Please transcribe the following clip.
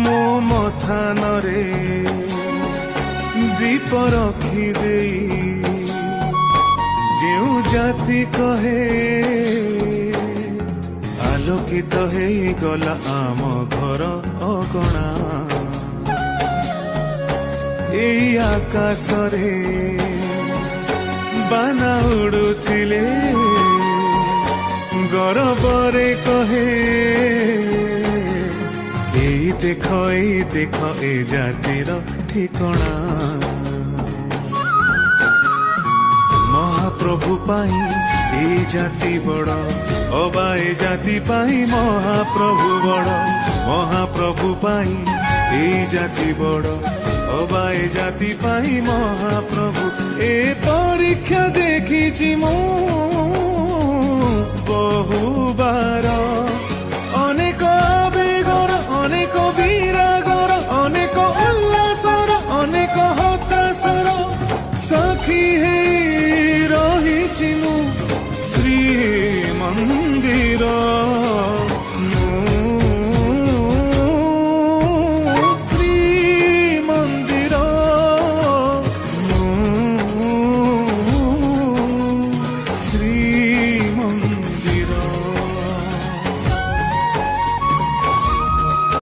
ମୋ ମଥାନରେ ଦୀପ ରଖିଦେଇ ଯେଉଁ ଜାତି କହେ ଆଲୋକିତ ହେଇଗଲା ଆମ ଘର ଅଗଣା। ଏଇ ଆକାଶରେ ବାନା ଉଡୁଥିଲେ ଗରବରେ କହେ ଏଇ ଦେଖ ଏ ଜାତିର ଠିକଣା। ମହାପ୍ରଭୁ ପାଇଁ এই জাতি বড়, অবা এ জাতি পাই মহাপ্রভু বড়। মহাপ্রভু পাই এই জাতি বড়, অবা এ জাতি পাই মহাপ্রভু। এ পরীক্ষা দেখিছি মু বহুবার